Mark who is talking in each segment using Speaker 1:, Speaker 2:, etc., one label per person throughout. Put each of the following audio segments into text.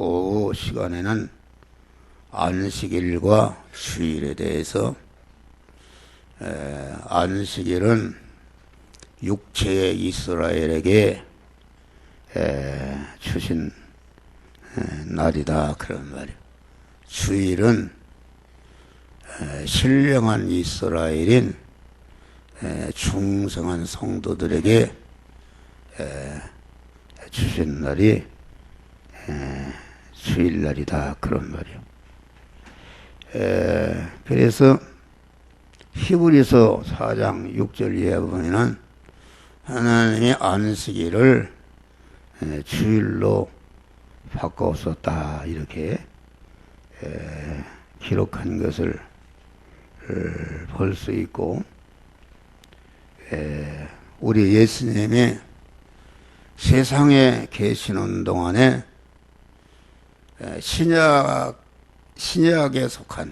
Speaker 1: 오후 시간에는 안식일과 주일에 대해서 안식일은 육체의 이스라엘에게 주신 날이다 그런 말이에요. 주일은 신령한 이스라엘인 충성한 성도들에게 주신 날이 주일날이다 그런 말이에요. 그래서 히브리서 4장 6절 이하에 보면은 하나님이 안식일을 주일로 바꾸었다 이렇게 기록한 것을 볼 수 있고, 우리 예수님이 세상에 계시는 동안에 신약에 속한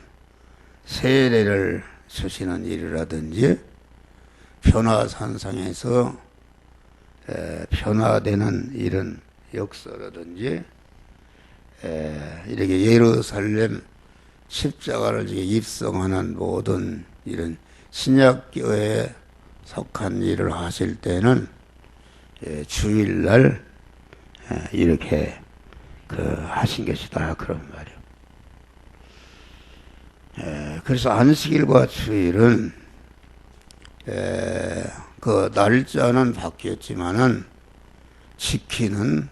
Speaker 1: 세례를 주시는 일이라든지 변화산상에서 변화되는 이런 역사라든지 이렇게 예루살렘 십자가를 입성하는 모든 이런 신약교회에 속한 일을 하실 때는 주일날 이렇게 하신 것이다 그런 말이에요. 그래서 안식일과 주일은 그 날짜는 바뀌었지만은 지키는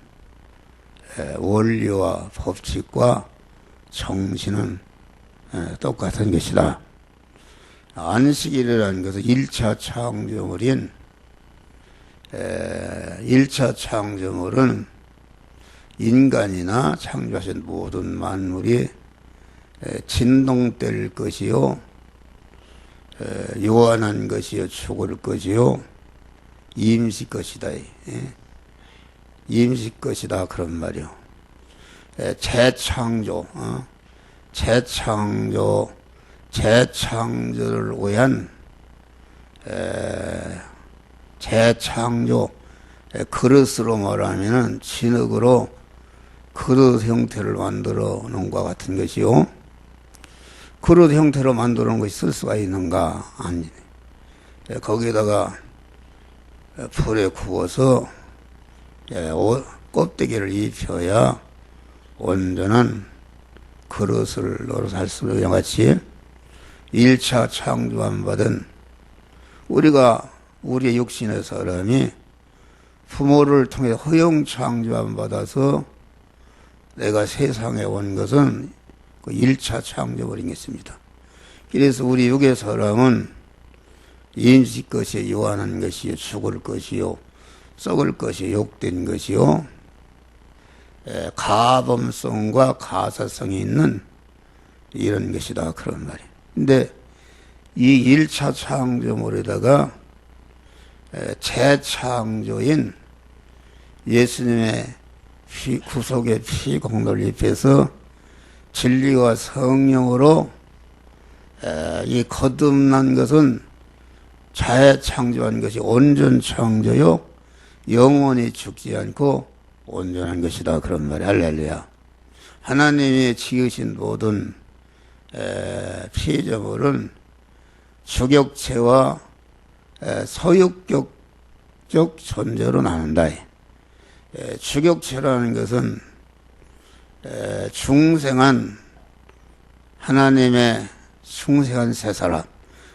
Speaker 1: 원리와 법칙과 정신은 똑같은 것이다. 안식일이라는 것은 1차 창조물인 1차 창조물은 인간이나 창조하신 모든 만물이 진동될 것이요, 요한한 것이요, 죽을 것이요, 임시 것이다. 임시 것이다 그런 말이요. 재창조를 위한 재창조, 그릇으로 말하면은 진흙으로 그릇 형태를 만들어 놓은 것 같은 것이요. 그릇 형태로 만들어 놓은 것이 쓸 수가 있는가? 아니. 거기에다가 불에 구워서 껍데기를 입혀야 온전한 그릇을 노릇 할 수 있는 같이 1차 창조함 받은 우리의 육신의 사람이 부모를 통해 허용 창조함 받아서 내가 세상에 온 것은 그 1차 창조물이겠습니다. 그래서 우리 육의 사람은 임시 것이요, 요한한 것이요, 죽을 것이요, 썩을 것이요, 욕된 것이요, 가범성과 가사성이 있는 이런 것이다 그런 말이에요. 근데 이 1차 창조물에다가 재창조인 예수님의 구속의 피 공로를 입혀서 진리와 성령으로 이 거듭난 것은 재창조한 것이 온전 창조요, 영원히 죽지 않고 온전한 것이다 그런 말이야. 할렐루야. 하나님이 지으신 모든 피조물은 주격체와 서육격적 존재로 나눈다. 주격체라는 것은 중생한 하나님의 중생한 새 사람,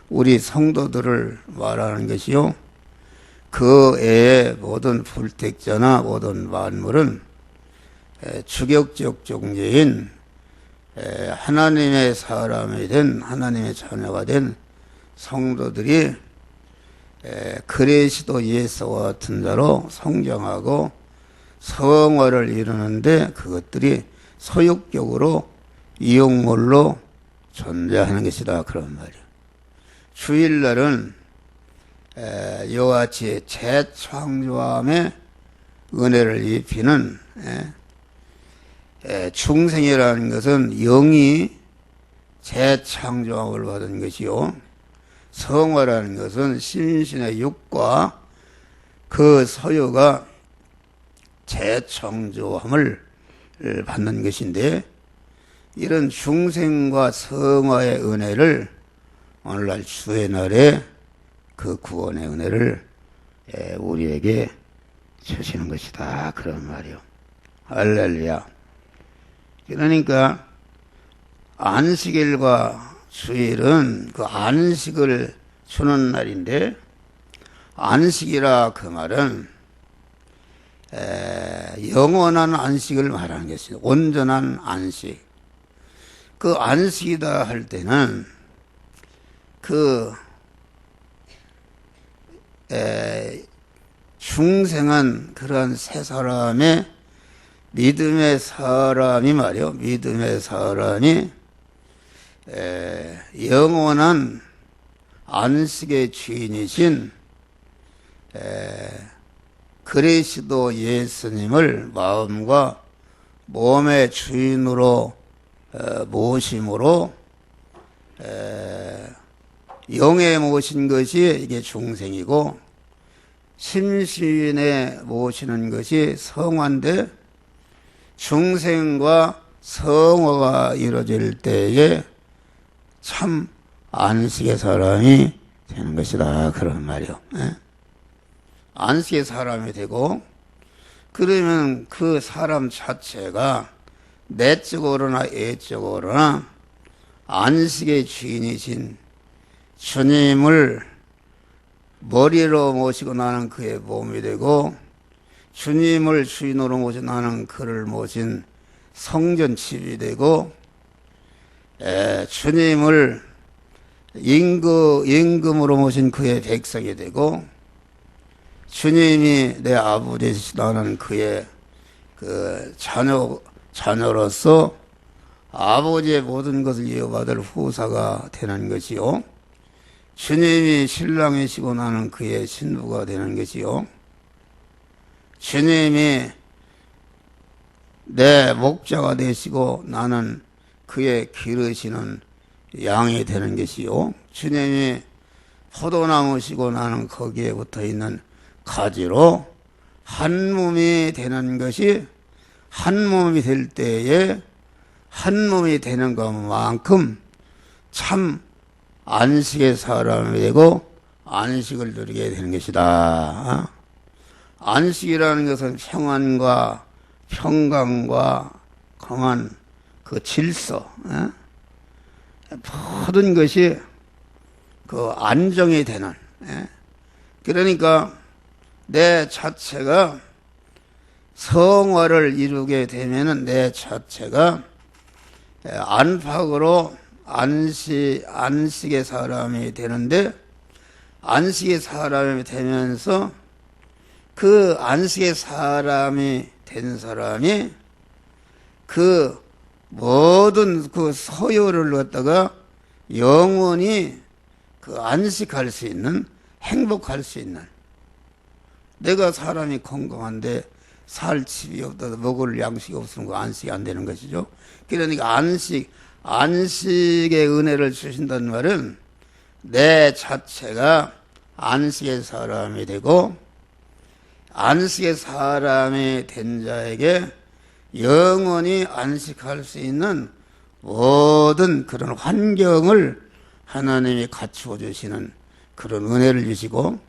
Speaker 1: 우리 성도들을 말하는 것이요, 그 외의 모든 불택자나 모든 만물은 주격적 존재인 하나님의 사람이 된, 하나님의 자녀가 된 성도들이 그리스도 예수와 같은 자로 성장하고 성화를 이루는데 그것들이 소유격으로 이용물로 존재하는 것이다 그런 말이에요. 주일날은 이와 같이 재창조함의 은혜를 입히는 중생이라는 것은 영이 재창조함을 받은 것이요, 성화라는 것은 신신의 육과 그 소유가 재창조함을 받는 것인데, 이런 중생과 성화의 은혜를 오늘날 주의 날에 그 구원의 은혜를 우리에게 주시는 것이다, 그런 말이요. 할렐루야. 그러니까 안식일과 주일은 그 안식을 주는 날인데, 안식이라 그 말은 영원한 안식을 말하는 것이죠. 온전한 안식. 그 안식이다 할 때는 그 중생한 그러한 세 사람의 믿음의 사람이 말이요. 믿음의 사람이 영원한 안식의 주인이신 그리스도 예수님을 마음과 몸의 주인으로 모심으로 영에 모신 것이 이게 중생이고, 심신에 모시는 것이 성화인데, 중생과 성화가 이루어질 때에 참 안식의 사람이 되는 것이다, 그런 말이요. 안식의 사람이 되고, 그러면 그 사람 자체가 내적으로나 애적으로나 안식의 주인이신 주님을 머리로 모시고 나는 그의 몸이 되고, 주님을 주인으로 모시고 나는 그를 모신 성전집이 되고, 주님을 임금으로 모신 그의 백성이 되고, 주님이 내 아버지시다는 그의 그 자녀로서 아버지의 모든 것을 이어받을 후사가 되는 것이요. 주님이 신랑이시고 나는 그의 신부가 되는 것이요. 주님이 내 목자가 되시고 나는 그의 기르시는 양이 되는 것이요. 주님이 포도나무시고 나는 거기에 붙어있는 가지로 한 몸이 되는 것이, 한 몸이 될 때에 한 몸이 되는 것만큼 참 안식의 사람이 되고 안식을 누리게 되는 것이다. 안식이라는 것은 평안과 평강과 강한 그 질서, 모든 것이 그 안정이 되는, 그러니까 내 자체가 성화를 이루게 되면은 내 자체가 안팎으로 안식의 사람이 되는데, 안식의 사람이 되면서 그 안식의 사람이 된 사람이 그 모든 그 소요를 갖다가 영원히 그 안식할 수 있는, 행복할 수 있는, 내가 사람이 건강한데 살 집이 없어서 먹을 양식이 없으면 그 안식이 안 되는 것이죠. 그러니까 안식의 은혜를 주신다는 말은 내 자체가 안식의 사람이 되고, 안식의 사람이 된 자에게 영원히 안식할 수 있는 모든 그런 환경을 하나님이 갖추어 주시는 그런 은혜를 주시고,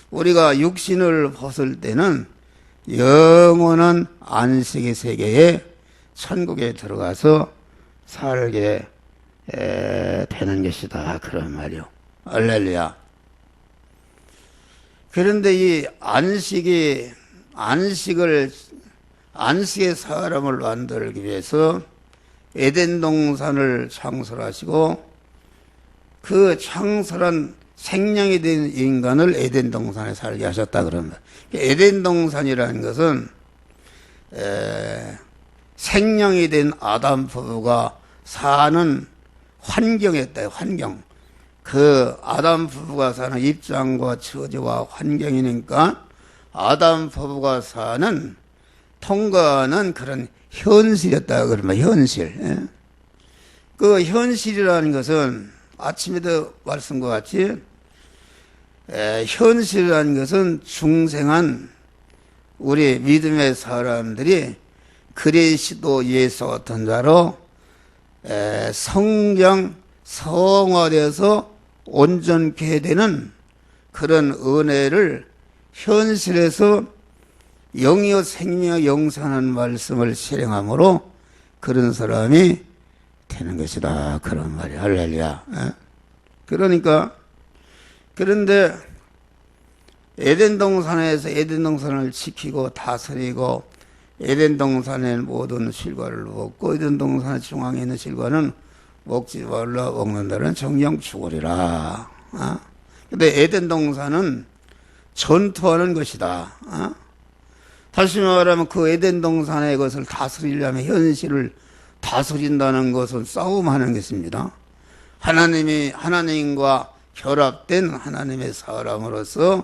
Speaker 1: 우리가 육신을 벗을 때는 영원한 안식의 세계에 천국에 들어가서 살게 되는 것이다, 그런 말이요. 할렐루야. 그런데 이 안식의 사람을 만들기 위해서 에덴 동산을 창설하시고, 그 창설한 생명이 된 인간을 에덴 동산에 살게 하셨다, 그런 말. 에덴 동산이라는 것은 생명이 된 아담 부부가 사는 환경이었다, 환경. 그 아담 부부가 사는 입장과 처지와 환경이니까 아담 부부가 사는 통과하는 그런 현실이었다, 그러면 현실. 그 현실이라는 것은 아침에도 말씀과 같이 현실이라는 것은 중생한 우리 믿음의 사람들이 그리스도 예수 같은 자로 성령 성화되어서 온전케 되는 그런 은혜를 현실에서 영이요 생명이요 영생하는 말씀을 실행함으로 그런 사람이 되는 것이다. 그런 말이야. 할렐루야. 그러니까 그런데 에덴 동산에서 에덴 동산을 지키고 다스리고 에덴 동산의 모든 실과를 먹고 에덴 동산 중앙에 있는 실과는 먹지 말라, 먹는다는 정령 죽으리라. 근데 에덴 동산은 전투하는 것이다. 다시 말하면 그 에덴 동산의 것을 다스리려면 현실을 다스린다는 것은 싸움하는 것입니다. 하나님과 결합된 하나님의 사람으로서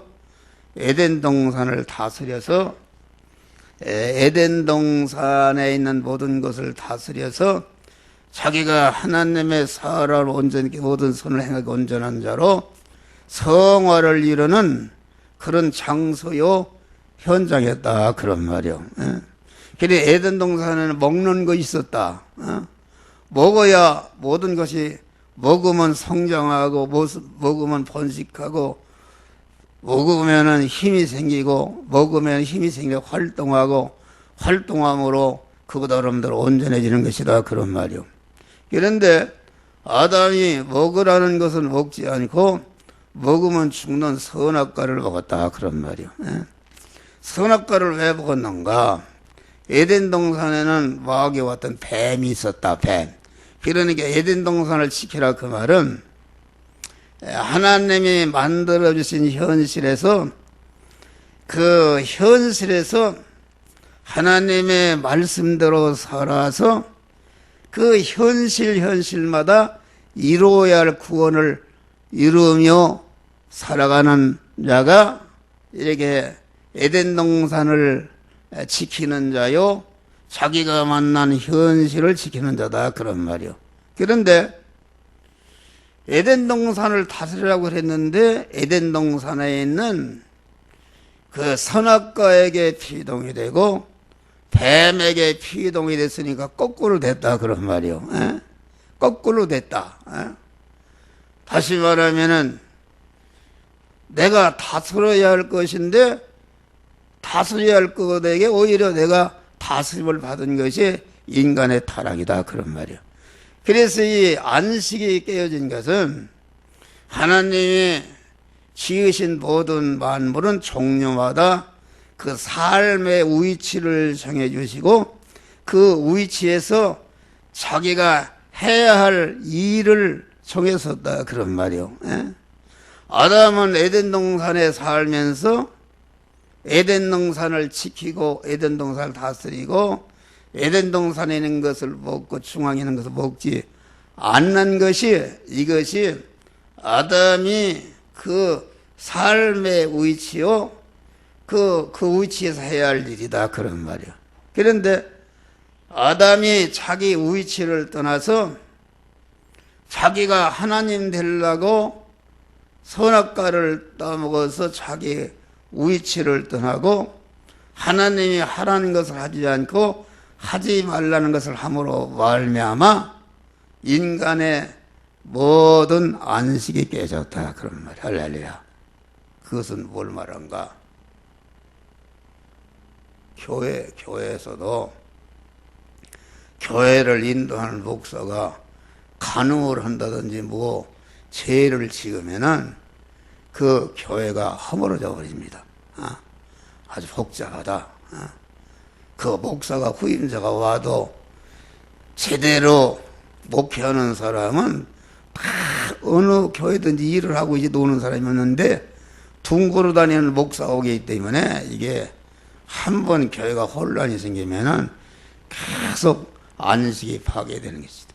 Speaker 1: 에덴 동산을 다스려서 에덴 동산에 있는 모든 것을 다스려서 자기가 하나님의 사람을 온전히 모든 선을 행하고 온전한 자로 성화를 이루는 그런 장소요 현장이었다. 그런 말이요. 그래 에덴 동산에는 먹는 것이 있었다. 먹어야 모든 것이 먹으면 성장하고 먹으면 번식하고 먹으면 힘이 생기고 먹으면 힘이 생겨 활동하고 활동함으로 그보다 여러분들 온전해지는 것이다. 그런 말이요. 그런데 아담이 먹으라는 것을 먹지 않고 먹으면 죽는 선악과를 먹었다. 그런 말이요. 선악과를 왜 먹었는가? 에덴 동산에는 마귀와 같은 뱀이 있었다. 뱀. 그러니까 에덴 동산을 지키라 그 말은 하나님이 만들어주신 현실에서 그 현실에서 하나님의 말씀대로 살아서 그 현실마다 이루어야 할 구원을 이루며 살아가는 자가 이렇게 에덴 동산을 지키는 자요 자기가 만난 현실을 지키는 자다. 그런 말이요. 그런데 에덴 동산을 다스리라고 했는데 에덴 동산에 있는 그 선악과에게 피동이 되고 뱀에게 피동이 됐으니까 거꾸로 됐다. 그런 말이요. 거꾸로 됐다. 다시 말하면은 내가 다스려야 할 것인데 다스려야 할 것에게 오히려 내가 다스림을 받은 것이 인간의 타락이다. 그런 말이요. 그래서 이 안식이 깨어진 것은 하나님이 지으신 모든 만물은 종류마다 그 삶의 위치를 정해 주시고 그 위치에서 자기가 해야 할 일을 정했었다. 그런 말이요. 아담은 에덴 동산에 살면서 에덴 동산을 지키고 에덴 동산을 다스리고 에덴 동산에 있는 것을 먹고 중앙에 있는 것을 먹지 않는 것이 이것이 아담이 그 삶의 위치요 그 위치에서 해야 할 일이다. 그런 말이야. 그런데 아담이 자기 위치를 떠나서 자기가 하나님 되려고 선악과를 따먹어서 자기 위치를 떠나고 하나님이 하라는 것을 하지 않고 하지 말라는 것을 함으로 말미암아 인간의 모든 안식이 깨졌다. 그런 말이야. 할렐루야. 그것은 뭘 말한가? 교회에서도 교회를 인도하는 목사가 간음을 한다든지 뭐 죄를 지으면은 그 교회가 허물어져 버립니다. 아주 복잡하다. 그 목사가 후임자가 와도 제대로 목회하는 사람은 다 어느 교회든지 일을 하고 이제 노는 사람이었는데 둥그러 다니는 목사가 오기 때문에 이게 한번 교회가 혼란이 생기면은 계속 안식이 파괴되는 것이다.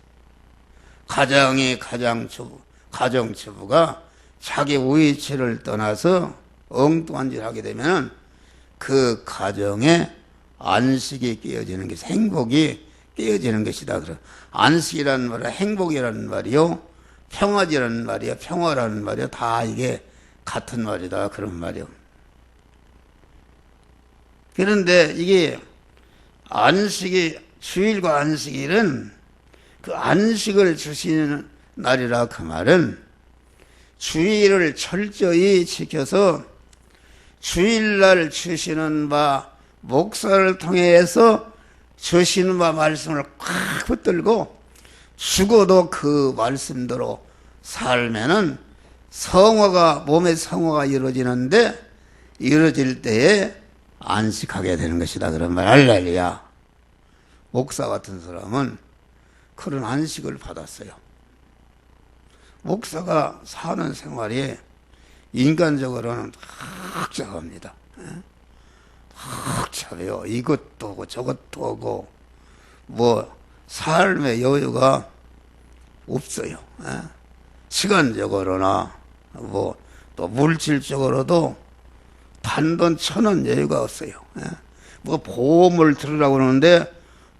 Speaker 1: 가정주부가 자기 위치를 떠나서 엉뚱한 짓을 하게 되면은 그 가정에 안식이 깨어지는 것이 행복이 깨어지는 것이다. 그래. 안식이라는 말은 행복이라는 말이요, 평화지라는 말이요, 평화라는 말이요, 다 이게 같은 말이다. 그런 말이요. 그런데 이게 주일과 안식일은 그 안식을 주시는 날이라 그 말은 주일을 철저히 지켜서 주일날 주시는 바 목사를 통해서 주시는 바 말씀을 꽉 붙들고 죽어도 그 말씀대로 살면은 몸의 성화가 이루어지는데 이루어질 때에 안식하게 되는 것이다. 그런 말. 할렐루야. 목사 같은 사람은 그런 안식을 받았어요. 목사가 사는 생활이 인간적으로는 복잡합니다. 복잡해요. 이것도 하고 저것도 하고 뭐 삶의 여유가 없어요. 시간적으로나 뭐 또 물질적으로도 단돈 1,000원 여유가 없어요. 뭐 보험을 들으라고 그러는데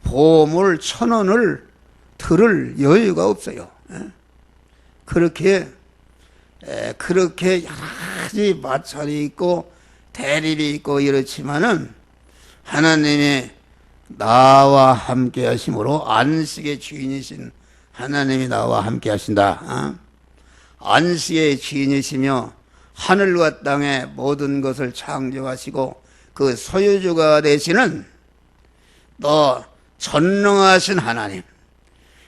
Speaker 1: 보험을 1,000원을 들을 여유가 없어요. 그렇게 여러 가지 마찰이 있고 대립이 있고 이렇지만은 하나님이 나와 함께 하심으로 안식의 주인이신 하나님이 나와 함께 하신다. 안식의 주인이시며 하늘과 땅의 모든 것을 창조하시고 그 소유주가 되시는 또 전능하신 하나님,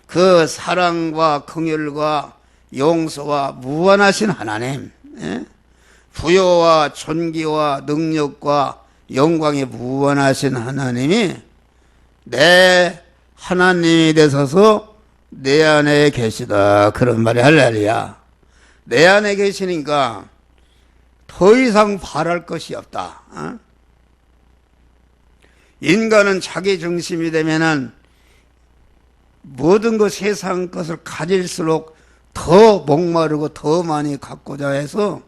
Speaker 1: 그 사랑과 긍휼과 용서와 무한하신 하나님, 부여와 존귀와 능력과 영광이 무한하신 하나님이 내 하나님이 되셔서 내 안에 계시다. 그런 말이 할렐루야. 내 안에 계시니까 더 이상 바랄 것이 없다. 인간은 자기 중심이 되면은 모든 것 세상 것을 가질수록 더 목마르고 더 많이 갖고자 해서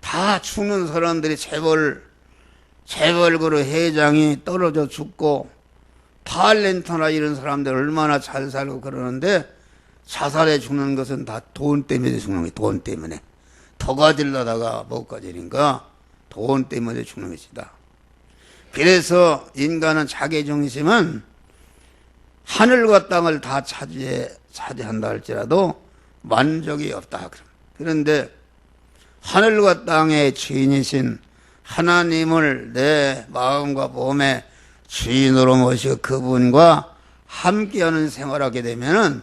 Speaker 1: 다 죽는 사람들이 재벌그로 회장이 떨어져 죽고 탤런트나 이런 사람들 얼마나 잘 살고 그러는데 자살해 죽는 것은 다 돈 때문에 죽는 거예요. 돈 때문에. 더 가지려다가 못 가지니까 돈 때문에 죽는 것이다. 그래서 인간은 자기 중심은 하늘과 땅을 다 차지한다 할지라도 만족이 없다. 그런데 하늘과 땅의 주인이신 하나님을 내 마음과 몸의 주인으로 모시고 그분과 함께하는 생활하게 되면은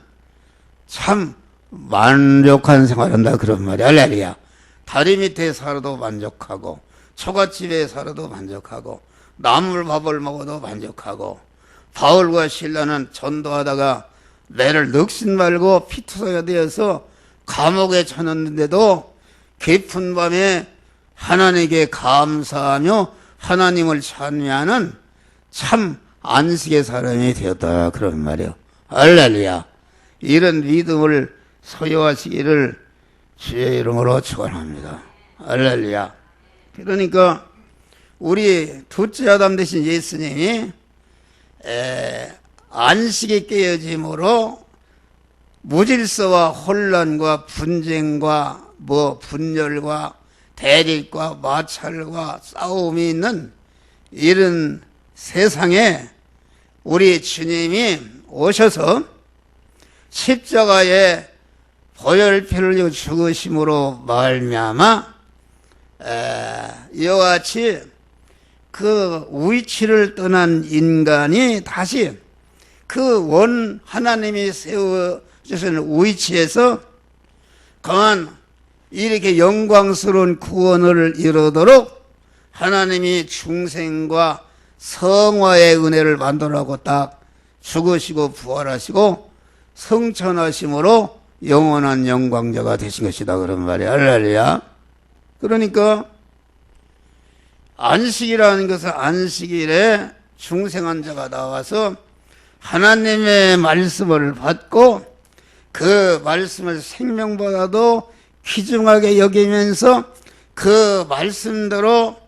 Speaker 1: 참 만족한 생활한다. 그런 말이야. 할렐루야. 다리 밑에 살아도 만족하고 초가집에 살아도 만족하고 나물밥을 먹어도 만족하고 바울과 실라는 전도하다가 매를 넋신 말고 피투성이가 되어서 감옥에 쳐넣는데도 깊은 밤에 하나님께 감사하며 하나님을 찬미하는 참 안식의 사람이 되었다. 그런 말이에요. 할렐루야. 이런 믿음을 소유하시기를 주의 이름으로 축원합니다. 할렐루야. 그러니까 우리 둘째 아담 되신 예수님이 안식이 깨어짐으로 무질서와 혼란과 분쟁과 분열과 대립과 마찰과 싸움이 있는 이런 세상에 우리 주님이 오셔서 십자가에 보혈피를 흘리고 죽으심으로 말미암아 이와 같이 그 위치를 떠난 인간이 다시 그 하나님이 세워주신 위치에서 그만 이렇게 영광스러운 구원을 이루도록 하나님이 중생과 성화의 은혜를 만들어가고 딱 죽으시고 부활하시고 성천하심으로 영원한 영광자가 되신 것이다. 그런 말이야. 할렐루야. 그러니까 안식이라는 것은 안식일에 중생한 자가 나와서 하나님의 말씀을 받고 그 말씀을 생명보다도 귀중하게 여기면서 그 말씀대로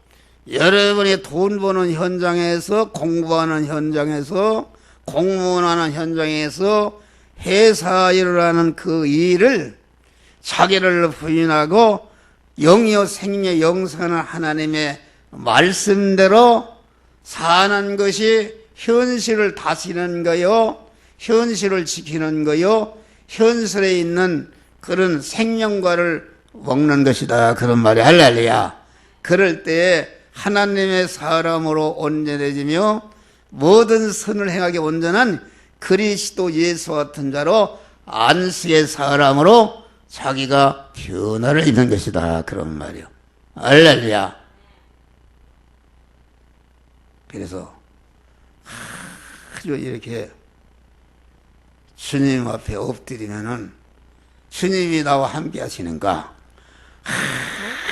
Speaker 1: 여러분이 돈 버는 현장에서 공부하는 현장에서 공무원하는 현장에서 회사 일을 하는 그 일을 자기를 부인하고 영이요 생명의 영생하는 하나님의 말씀대로 사는 것이 현실을 다스리는 거요, 현실을 지키는 거요, 현실에 있는 그런 생명과를 먹는 것이다. 그런 말이 할렐루야. 그럴 때에 하나님의 사람으로 온전해지며 모든 선을 행하게 온전한 그리스도 예수 같은 자로 안식의 사람으로 자기가 변화를 입는 것이다. 그런 말이요. 할렐루야. 그래서 아주 이렇게 주님 앞에 엎드리면은 주님이 나와 함께 하시는가?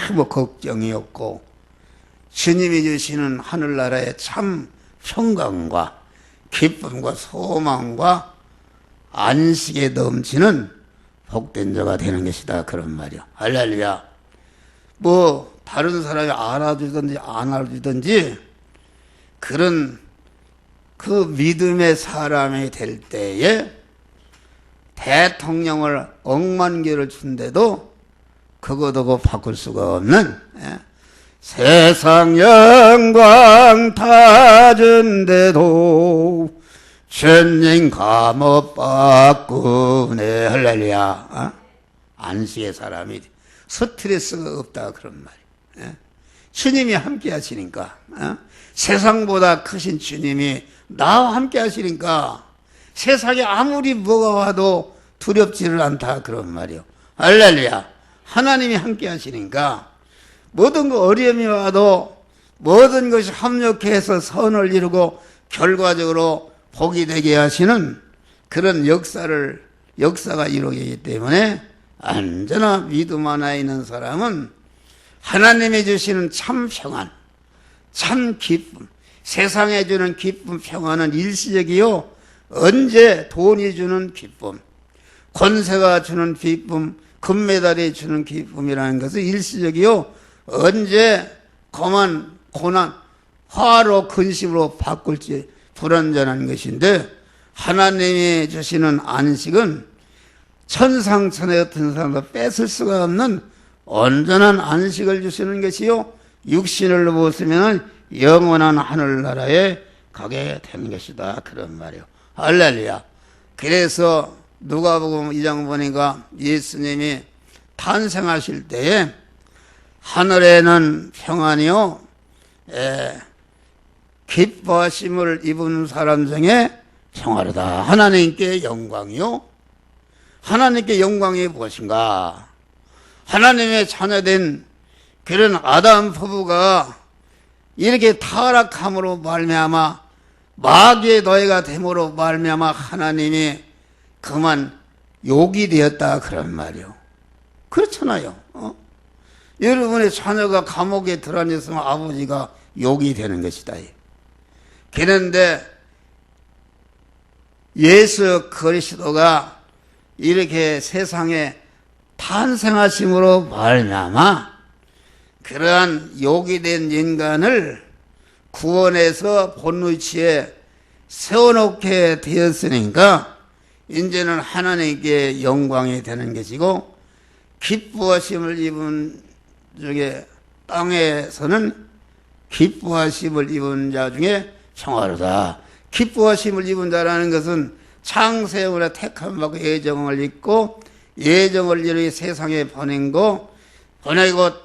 Speaker 1: 아무 걱정이 없고 주님이 주시는 하늘나라의 참 평강과 기쁨과 소망과 안식에 넘치는 복된 자가 되는 것이다. 그런 말이야. 할렐루야. 뭐 다른 사람이 알아주든지 안 알아주든지 그런 그 믿음의 사람이 될 때에 대통령을 억만 개를 준데도 그거도 바꿀 수가 없는, 세상 영광 다 준데도 전쟁 감옥 바꾸네. 할렐루야. 안식의 사람이 스트레스가 없다. 그런 말이에요. 주님이 함께 하시니까, 세상보다 크신 주님이 나와 함께 하시니까 세상에 아무리 뭐가 와도 두렵지를 않다. 그런 말이요. 할렐루야. 하나님이 함께 하시니까 모든 거 어려움이 와도 모든 것이 합력해서 선을 이루고 결과적으로 복이 되게 하시는 그런 역사가 이루어지기 때문에 언제나 믿음 하나에 있는 사람은 하나님이 주시는 참 평안, 참 기쁨, 세상에 주는 기쁨, 평안은 일시적이요, 언제 돈이 주는 기쁨, 권세가 주는 기쁨, 금메달이 주는 기쁨이라는 것은 일시적이요, 언제 그만 고난, 화로 근심으로 바꿀지 불완전한 것인데, 하나님이 주시는 안식은 천상천의 어떤 사람도 뺏을 수가 없는 온전한 안식을 주시는 것이요, 육신을 벗으면 영원한 하늘나라에 가게 되는 것이다. 그런 말이요. 할렐루야. 그래서 누가복음 2장 보니까 예수님이 탄생하실 때에 하늘에는 평안이요, 기뻐하심을 입은 사람 중에 평화로다. 하나님께 영광이요. 하나님께 영광이 무엇인가? 하나님의 자녀된 그런 아담 부부가 이렇게 타락함으로 말미암아 마귀의 노예가 됨으로 말미암아 하나님이 그만 욕이 되었다. 그런 말이요. 그렇잖아요. 여러분의 자녀가 감옥에 들어앉았으면 아버지가 욕이 되는 것이다. 그런데 예수 그리스도가 이렇게 세상에 탄생하심으로 말미암아 그러한 욕이 된 인간을 구원해서 본위치에 세워놓게 되었으니까 이제는 하나님께 영광이 되는 것이고, 기뻐하심을 입은 중에 땅에서는 기뻐하심을 입은 자 중에 평화로다. 기뻐하심을 입은 자라는 것은 창세전에 택함받고 예정을 입고 예정을 이루어 세상에 보내고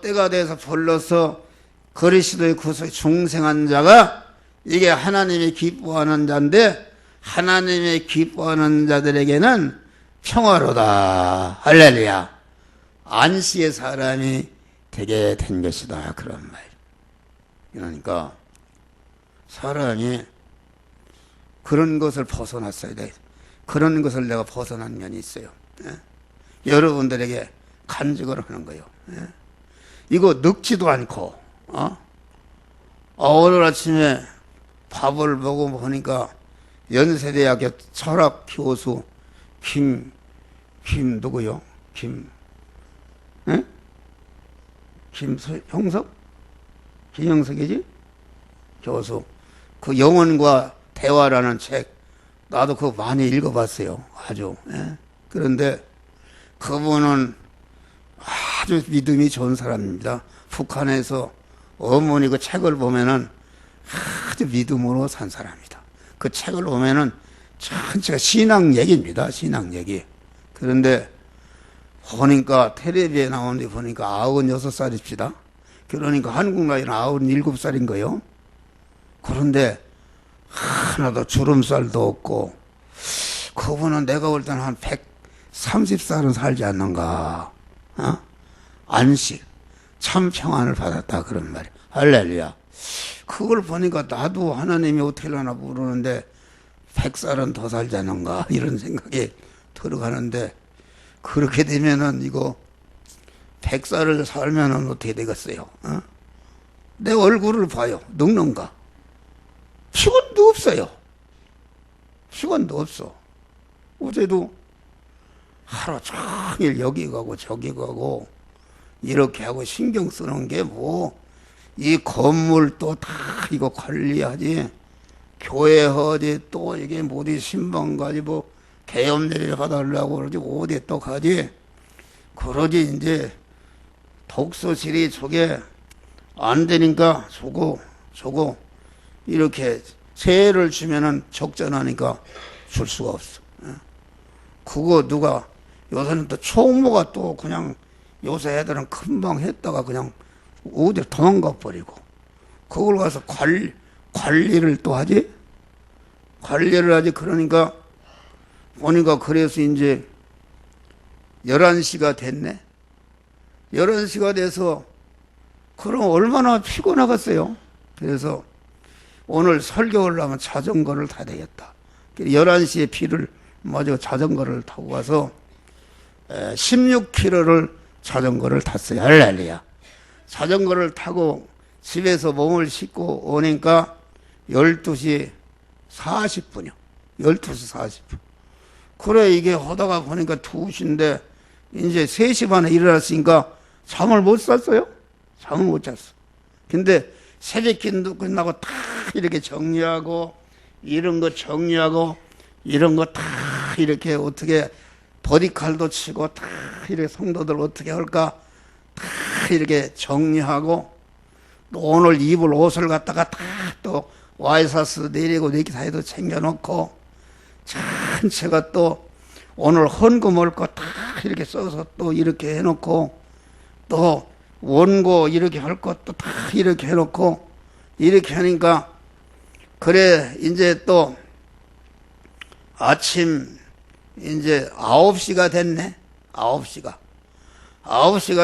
Speaker 1: 때가 돼서 불러서 그리스도의 구속 중생한 자가 이게 하나님이 기뻐하는 자인데, 하나님이 기뻐하는 자들에게는 평화로다. 할렐루야. 안식의 사람이 되게 된 것이다. 그런 말. 그러니까 사람이 그런 것을 벗어났어야 돼. 그런 것을 내가 벗어난 면이 있어요. 여러분들에게 간증을 하는 거예요. 이거 늙지도 않고, 오늘 아침에 밥을 먹어 보니까 연세대학교 철학 교수 누구요? 김형석이지? 교수. 그 영혼과 대화라는 책, 나도 그거 많이 읽어봤어요. 아주. 그런데 그분은 아주 믿음이 좋은 사람입니다. 북한에서 어머니 그 책을 보면은 아주 믿음으로 산 사람이다. 그 책을 보면은 전체가 신앙 얘기입니다. 신앙 얘기. 그런데 보니까 텔레비에 나오는데 보니까 96살입시다. 그러니까 한국 나이는 97살인 거요. 그런데 하나도 주름살도 없고, 그분은 내가 볼 때는 한 130살은 살지 않는가. 어? 안식, 참 평안을 받았다 그런 말이야. 할렐루야. 그걸 보니까 나도 하나님이 어떻게 하나 모르는데 100살은 더 살지 않는가 이런 생각이 들어가는데, 그렇게 되면은 이거 100살을 살면은 어떻게 되겠어요? 어? 내 얼굴을 봐요. 늙는가? 피곤도 없어요. 피곤도 없어. 어제도 하루 종일 여기 가고 저기 가고 이렇게 하고 신경 쓰는 게 뭐, 이 건물도 다 이거 관리하지, 교회 하지, 또 이게 어디 신방 가지, 뭐 개업 내려가달라고 그러지, 어디 또 가지. 그러지. 이제 독서실이 저게 안 되니까 저거 이렇게 세를 주면은 적잖하니까 줄 수가 없어. 그거 누가, 요새는 또 총무가 또 그냥, 요새 애들은 금방 했다가 그냥 어디 도망가 버리고, 그걸 가서 관리를 또 하지? 관리를 하지. 그러니까 보니까 그래서 이제 11시가 됐네. 11시가 돼서 그럼 얼마나 피곤하겠어요. 그래서 오늘 설교를 하면 자전거를 타야 되겠다. 11시에 비를 맞아 자전거를 타고 가서 16km를 자전거를 탔어요. 할렐루야. 자전거를 타고 집에서 몸을 씻고 오니까 12시 40분이요. 12시 40분. 그래, 이게 하다가 보니까 2시인데 이제 3시 반에 일어났으니까 잠을 못 잤어요. 잠을 못 잤어. 근데 새벽기도 끝나고 다 이렇게 정리하고, 이런 거 정리하고, 이런 거 다 이렇게 어떻게 버디칼도 치고, 다 이렇게 성도들 어떻게 할까 다 이렇게 정리하고, 또 오늘 입을 옷을 갖다가 다 또 와이셔츠 내리고 넥타이도 챙겨놓고, 전체가 또 오늘 헌금 올 거 다 이렇게 써서 또 이렇게 해놓고, 또 원고 이렇게 할 것도 다 이렇게 해놓고, 이렇게 하니까, 그래 이제 또 아침 이제 9시가 됐네. 9시가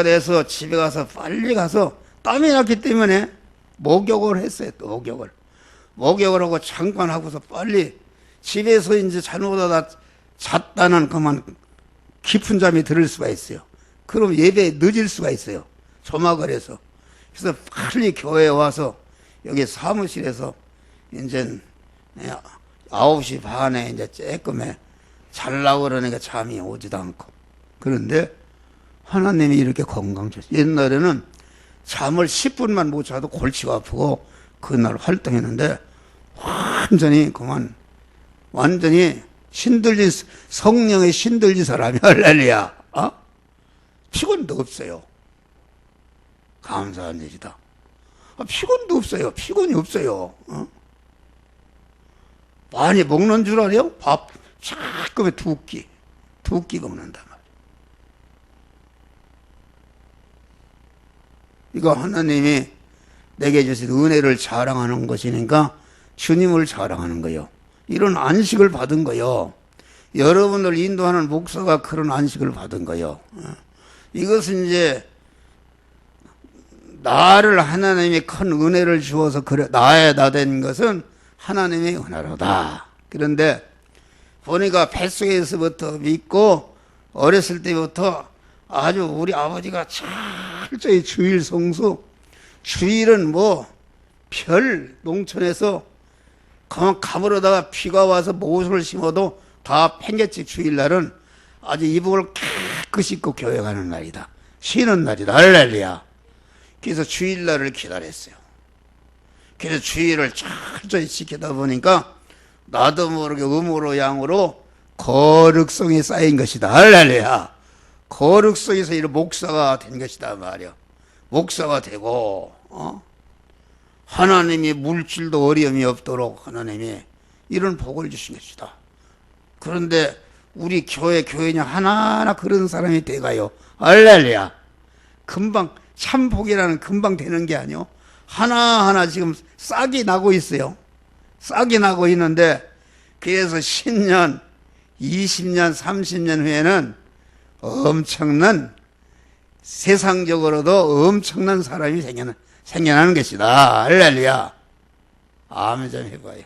Speaker 1: 돼서 집에 가서 빨리 가서, 땀이 났기 때문에 목욕을 했어요. 또 목욕을 하고 잠깐 하고서 빨리 집에서 이제 잘못하다 잤다는 그만 깊은 잠이 들을 수가 있어요. 그럼 예배에 늦을 수가 있어요. 조막을 해서. 그래서 빨리 교회에 와서 여기 사무실에서 이제 9시 반에 이제 쬐끔해 잘라고 그러니까 잠이 오지도 않고. 그런데 하나님이 이렇게 건강 주셨어요. 옛날에는 잠을 10분만 못 자도 골치가 아프고 그날 활동했는데, 완전히 신들린, 성령의 신들린 사람이, 할렐루야. 피곤도 없어요. 감사한 일이다. 피곤도 없어요. 피곤이 없어요. 많이 먹는 줄 알아요? 밥 조금에 두 끼 먹는단 말이에요. 이거 하나님이 내게 주신 은혜를 자랑하는 것이니까 주님을 자랑하는 거예요. 이런 안식을 받은 거예요. 여러분을 인도하는 목사가 그런 안식을 받은 거예요. 이것은 이제 나를 하나님이 큰 은혜를 주어서 그래 나에다 된 것은 하나님의 은혜로다. 그런데 보니까 뱃속에서부터 믿고 어렸을 때부터 아주 우리 아버지가 철저히 주일 성수, 주일은 뭐 별 농촌에서 그만 가물어다가 비가 와서 못을 심어도 다 팽개치. 주일날은 아주 이북을 깨끗이 입고 교회 가는 날이다. 쉬는 날이다. 할렐루야. 그래서 주일날을 기다렸어요. 그래서 주일을 철저히 지키다 보니까 나도 모르게 음으로 양으로 거룩성이 쌓인 것이다. 할렐루야. 거룩성에서 이런 목사가 된 것이다 말이야. 목사가 되고, 하나님이 물질도 어려움이 없도록 하나님이 이런 복을 주신 것이다. 그런데 우리 교인이 하나하나 그런 사람이 돼가요. 할렐루야. 금방 참 복이라는 금방 되는 게 아니요. 하나하나 지금 싹이 나고 있어요. 싹이 나고 있는데 그래서 10년, 20년, 30년 후에는 엄청난 세상적으로도 엄청난 사람이 생겨나는 것이다. 할렐루야. 아멘 좀 해봐요.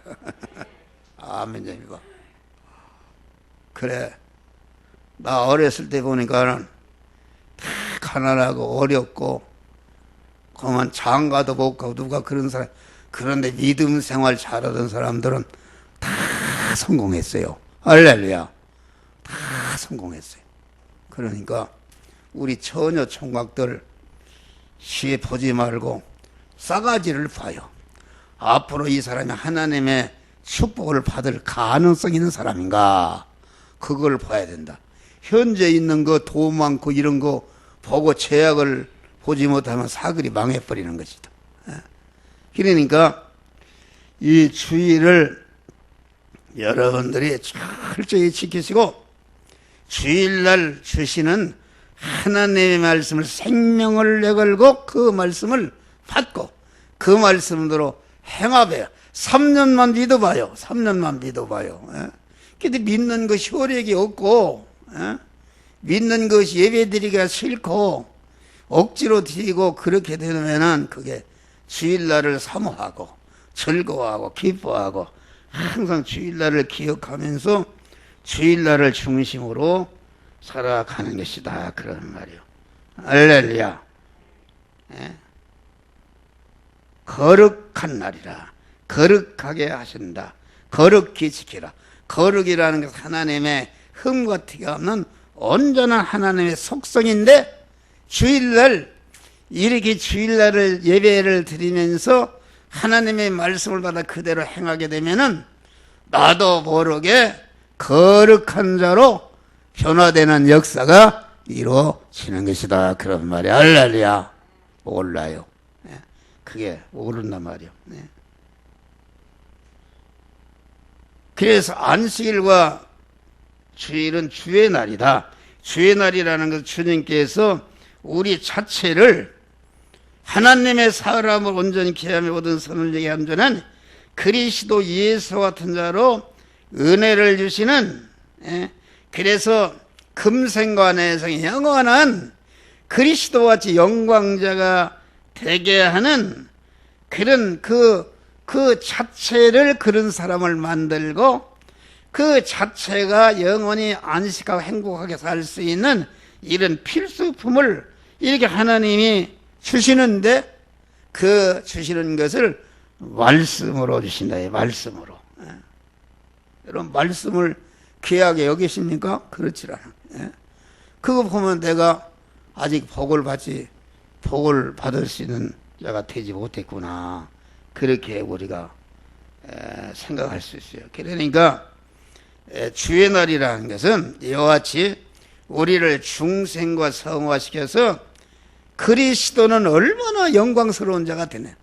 Speaker 1: 아멘 좀 해봐. 그래. 나 어렸을 때 보니까는 다 가난하고 어렵고 그만 장가도 못 가고 누가 그런 사람. 그런데 믿음 생활 잘하던 사람들은 다 성공했어요. 할렐루야. 다 성공했어요. 그러니까 우리 처녀 총각들 시에 보지 말고 싸가지를 봐요. 앞으로 이 사람이 하나님의 축복을 받을 가능성 있는 사람인가, 그걸 봐야 된다. 현재 있는 거 돈 많고 이런 거 보고 제약을 보지 못하면 사글이 망해버리는 것이다. 그러니까 이 주의를 여러분들이 철저히 지키시고 주일날 주시는 하나님의 말씀을 생명을 내걸고 그 말씀을 받고 그 말씀대로 행하세요. 3년만 믿어봐요. 3년만 믿어봐요. 근데 믿는 것이 효력이 없고 믿는 것이 예배드리기가 싫고 억지로 드리고 그렇게 되면은 그게 주일날을 사모하고 즐거워하고 기뻐하고 항상 주일날을 기억하면서 주일날을 중심으로 살아가는 것이다. 그런 말이요. 할렐루야. 거룩한 날이라. 거룩하게 하신다. 거룩히 지키라. 거룩이라는 것은 하나님의 흠과 티가 없는 온전한 하나님의 속성인데 주일날 이렇게 주일날을 예배를 드리면서 하나님의 말씀을 받아 그대로 행하게 되면은 나도 모르게 거룩한 자로 변화되는 역사가 이루어지는 것이다. 그런 말이 할렐루야. 몰라요. 그게 모른단 말이요. 그래서 안식일과 주일은 주의 날이다. 주의 날이라는 것은 주님께서 우리 자체를 하나님의 사람을 온전히 기하며 모든 선을 내게 한 자는 그리스도 예수와 같은 자로 은혜를 주시는, 그래서 금생과 내생 영원한 그리스도와 같이 영광자가 되게 하는 그런 그 자체를 그런 사람을 만들고 그 자체가 영원히 안식하고 행복하게 살 수 있는 이런 필수품을 이렇게 하나님이 주시는데 그 주시는 것을 말씀으로 주신다. 말씀으로. 여러분 말씀을 귀하게 여기십니까? 그렇지 않아. 그거 보면 내가 아직 복을 받을 수 있는 자가 되지 못했구나. 그렇게 우리가 생각할 수 있어요. 그러니까 주의 날이라는 것은 이와 같이 우리를 중생과 성화시켜서 그리스도는 얼마나 영광스러운 자가 되네.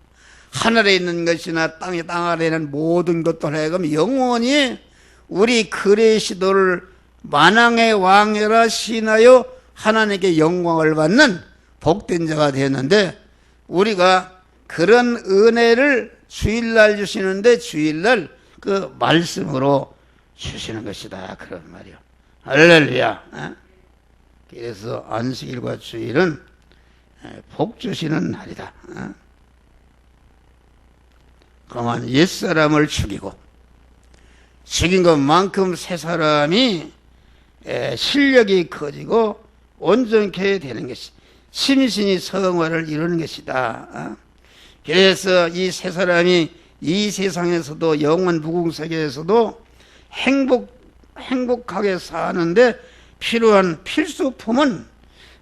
Speaker 1: 하늘에 있는 것이나 땅 아래에 있는 모든 것들 하여금 영원히 우리 그리스도를 만왕의 왕이라 신하여 하나님께 영광을 받는 복된 자가 되었는데 우리가 그런 은혜를 주일날 주시는데 주일날 그 말씀으로 주시는 것이다. 그런 말이요. 할렐루야. 그래서 안식일과 주일은 복 주시는 날이다. 그만 옛사람을 죽이고 죽인 것만큼 새 사람이 실력이 커지고 온전케 되는 것이 심신이 성화를 이루는 것이다. 그래서 이 새 사람이 이 세상에서도 영원 무궁세계에서도 행복하게 사는데 필요한 필수품은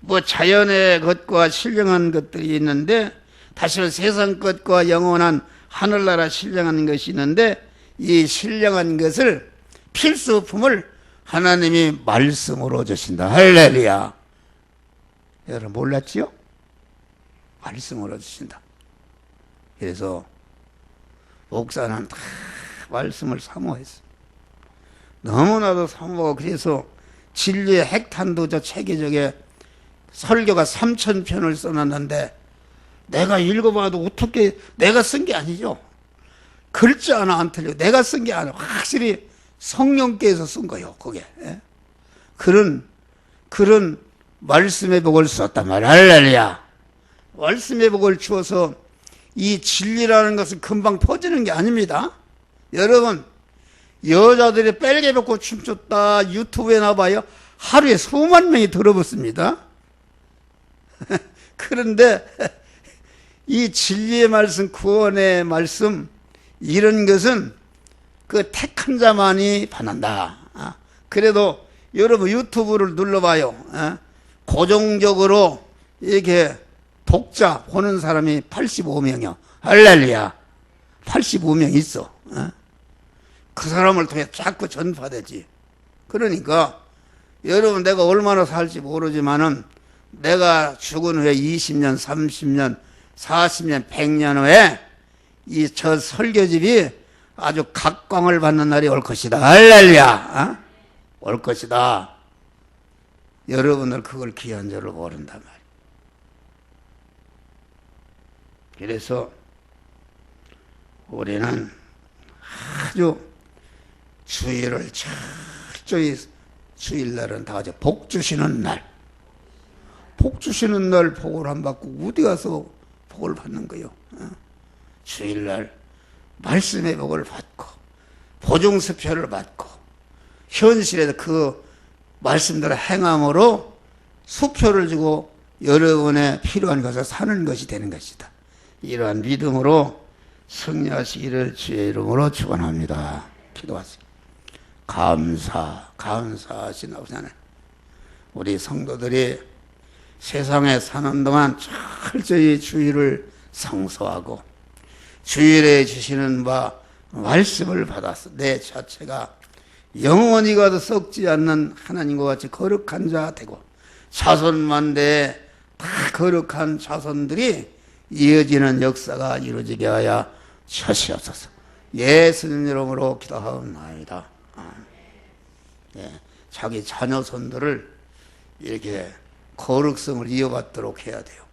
Speaker 1: 뭐 자연의 것과 신령한 것들이 있는데 다시는 세상 것과 영원한 하늘나라 신령한 것이 있는데 이 신령한 것을 필수품을 하나님이 말씀으로 주신다. 할렐루야. 여러분 몰랐지요? 말씀으로 주신다. 그래서 목사는 다 말씀을 사모했어. 너무나도 사모하고 그래서 진리의 핵탄두 저 체계적에 설교가 3,000편을 써놨는데 내가 읽어봐도 어떻게 내가 쓴 게 아니죠. 글자 하나 안 틀려. 내가 쓴 게 아니라 확실히 성령께서 쓴 거예요. 그게 그런 말씀의 복을 썼단 말이야. 할렐루야. 말씀의 복을 주어서 이 진리라는 것은 금방 퍼지는 게 아닙니다. 여러분, 여자들이 뺄개 벗고 춤췄다 유튜브에 나와봐요. 하루에 수만 명이 들어붙습니다. 그런데 이 진리의 말씀, 구원의 말씀, 이런 것은 그 택한 자만이 받는다. 그래도 여러분 유튜브를 눌러봐요. 고정적으로 이렇게 독자 보는 사람이 85명이요. 할렐루야. 85명 있어. 그 사람을 통해 자꾸 전파되지. 그러니까 여러분 내가 얼마나 살지 모르지만은 내가 죽은 후에 20년, 30년, 40년, 100년 후에 이 저 설교집이 아주 각광을 받는 날이 올 것이다. 할렐루야. 올 것이다. 여러분들 그걸 귀한 줄을 모른단 말이에요. 그래서 우리는 아주 주일을 철저히 주일날은 다 같이 복 주시는 날, 복 주시는 날 복을 안 받고 어디 가서 복을 받는 거요? 주일날 말씀의 복을 받고 보증수표를 받고 현실에서 그 말씀대로 행함으로 수표를 주고 여러분의 필요한 것을 사는 것이 되는 것이다. 이러한 믿음으로 승리하시기를 주의 이름으로 축원합니다. 기도하세요. 감사하신 아버지 하나님, 우리 성도들이 세상에 사는 동안 철저히 주의를 상소하고 주일에 주시는 바 말씀을 받아서 내 자체가 영원히 가도 썩지 않는 하나님과 같이 거룩한 자 되고 자손만대에 다 거룩한 자손들이 이어지는 역사가 이루어지게 하여 주시옵소서. 예수님 이름으로 기도하옵나이다. 자기 자녀 손들을 이렇게 거룩성을 이어받도록 해야 돼요.